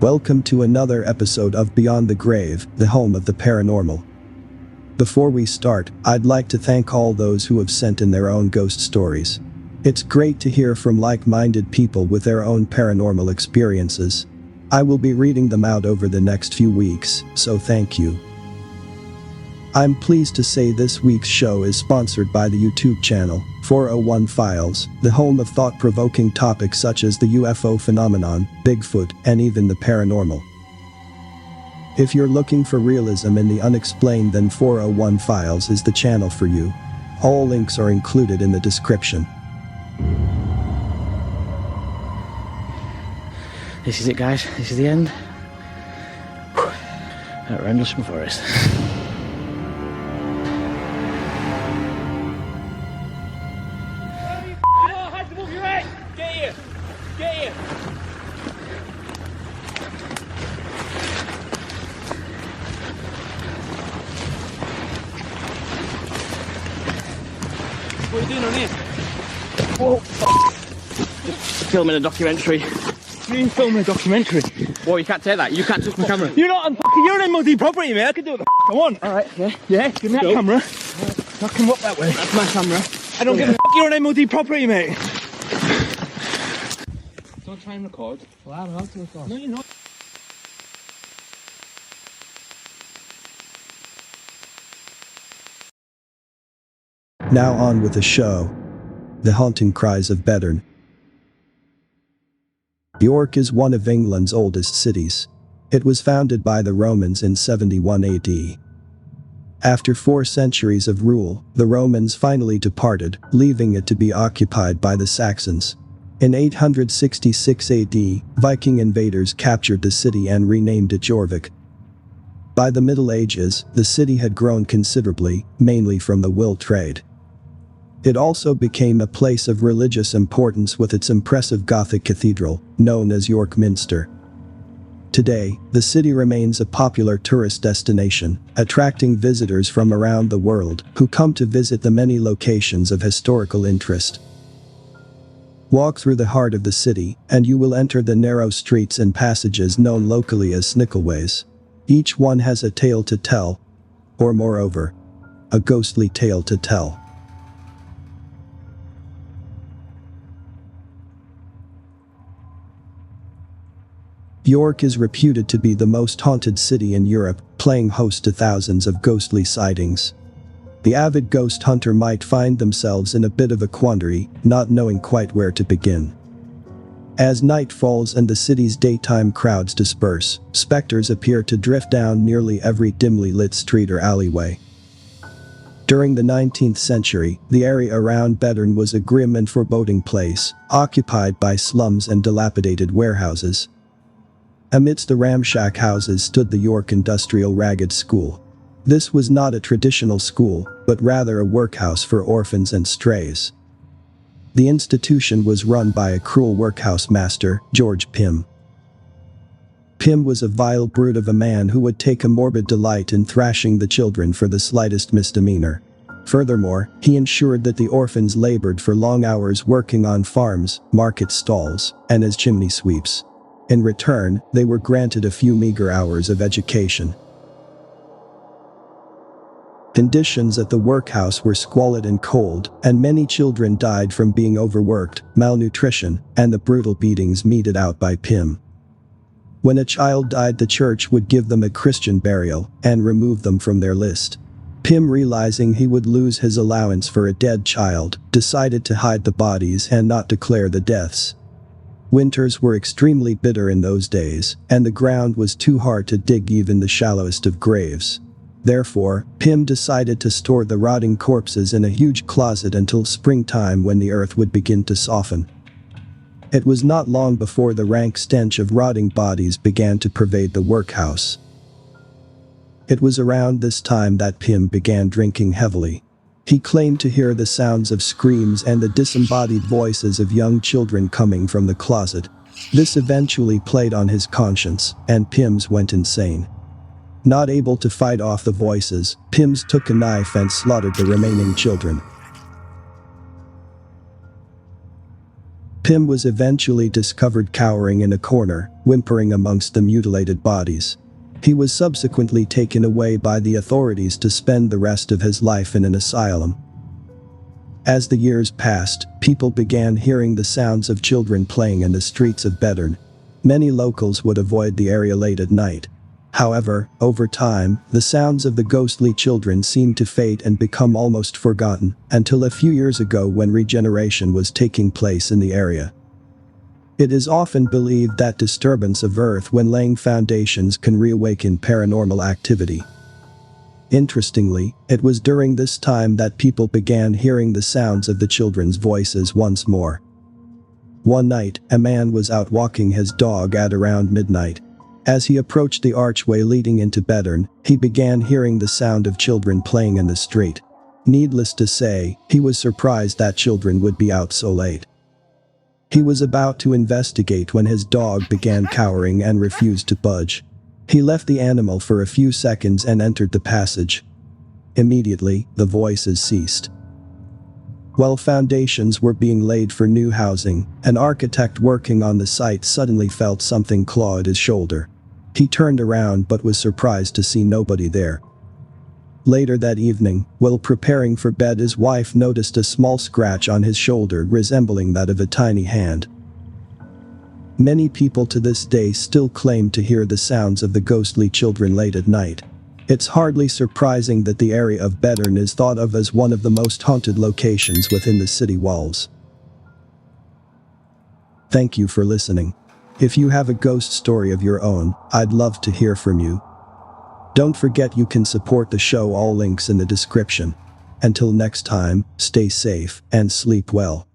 Welcome to another episode of Beyond the Grave, the home of the paranormal. Before we start, I'd like to thank all those who have sent in their own ghost stories. It's great to hear from like-minded people with their own paranormal experiences. I will be reading them out over the next few weeks, so thank you. I'm pleased to say this week's show is sponsored by the YouTube channel 401 Files, the home of thought-provoking topics such as the UFO phenomenon, Bigfoot, and even the paranormal. If you're looking for realism in the unexplained, then 401 Files is the channel for you. All links are included in the description. This is it, guys. This is the end. At Rendlesham Forest. What are you doing on here? Whoa! Just filming a documentary. You filming a documentary? Whoa, you can't take that. You can't touch my camera. You're not on you're on MOD property, mate. I can do what the I want. Alright, yeah. Yeah, give me that camera. I can walk that way. That's my camera. I don't give a you're on MOD property, mate. Don't try and record. Well, I'm allowed to record. No, you're not. Now on with the show. The Haunting Cries of Bedern. York is one of England's oldest cities. It was founded by the Romans in 71 AD. After 4 centuries of rule, the Romans finally departed, leaving it to be occupied by the Saxons. In 866 AD, Viking invaders captured the city and renamed it Jorvik. By the Middle Ages, the city had grown considerably, mainly from the wool trade. It also became a place of religious importance with its impressive Gothic cathedral, known as York Minster. Today, the city remains a popular tourist destination, attracting visitors from around the world who come to visit the many locations of historical interest. Walk through the heart of the city, and you will enter the narrow streets and passages known locally as Snickleways. Each one has a tale to tell, or moreover, a ghostly tale to tell. York is reputed to be the most haunted city in Europe, playing host to thousands of ghostly sightings. The avid ghost hunter might find themselves in a bit of a quandary, not knowing quite where to begin. As night falls and the city's daytime crowds disperse, specters appear to drift down nearly every dimly lit street or alleyway. During the 19th century, the area around Bedern was a grim and foreboding place, occupied by slums and dilapidated warehouses. Amidst the ramshack houses stood the York Industrial Ragged School. This was not a traditional school, but rather a workhouse for orphans and strays. The institution was run by a cruel workhouse master, George Pimm. Pimm was a vile brute of a man who would take a morbid delight in thrashing the children for the slightest misdemeanor. Furthermore, he ensured that the orphans labored for long hours working on farms, market stalls, and as chimney sweeps. In return, they were granted a few meager hours of education. Conditions at the workhouse were squalid and cold, and many children died from being overworked, malnutrition, and the brutal beatings meted out by Pimm. When a child died, the church would give them a Christian burial and remove them from their list. Pimm, realizing he would lose his allowance for a dead child, decided to hide the bodies and not declare the deaths. Winters were extremely bitter in those days, and the ground was too hard to dig even the shallowest of graves. Therefore, Pimm decided to store the rotting corpses in a huge closet until springtime, when the earth would begin to soften. It was not long before the rank stench of rotting bodies began to pervade the workhouse. It was around this time that Pimm began drinking heavily. He claimed to hear the sounds of screams and the disembodied voices of young children coming from the closet. This eventually played on his conscience, and Pimm's went insane. Not able to fight off the voices, Pimm's took a knife and slaughtered the remaining children. Pimm was eventually discovered cowering in a corner, whimpering amongst the mutilated bodies. He was subsequently taken away by the authorities to spend the rest of his life in an asylum. As the years passed, people began hearing the sounds of children playing in the streets of Bedern. Many locals would avoid the area late at night. However, over time, the sounds of the ghostly children seemed to fade and become almost forgotten, until a few years ago when regeneration was taking place in the area. It is often believed that disturbance of Earth when laying foundations can reawaken paranormal activity. Interestingly, it was during this time that people began hearing the sounds of the children's voices once more. One night, a man was out walking his dog at around midnight. As he approached the archway leading into Bedern, he began hearing the sound of children playing in the street. Needless to say, he was surprised that children would be out so late. He was about to investigate when his dog began cowering and refused to budge. He left the animal for a few seconds and entered the passage. Immediately, the voices ceased. While foundations were being laid for new housing, an architect working on the site suddenly felt something claw at his shoulder. He turned around but was surprised to see nobody there. Later that evening, while preparing for bed, his wife noticed a small scratch on his shoulder resembling that of a tiny hand. Many people to this day still claim to hear the sounds of the ghostly children late at night. It's hardly surprising that the area of Bedern is thought of as one of the most haunted locations within the city walls. Thank you for listening. If you have a ghost story of your own, I'd love to hear from you. Don't forget you can support the show, all links in the description. Until next time, stay safe and sleep well.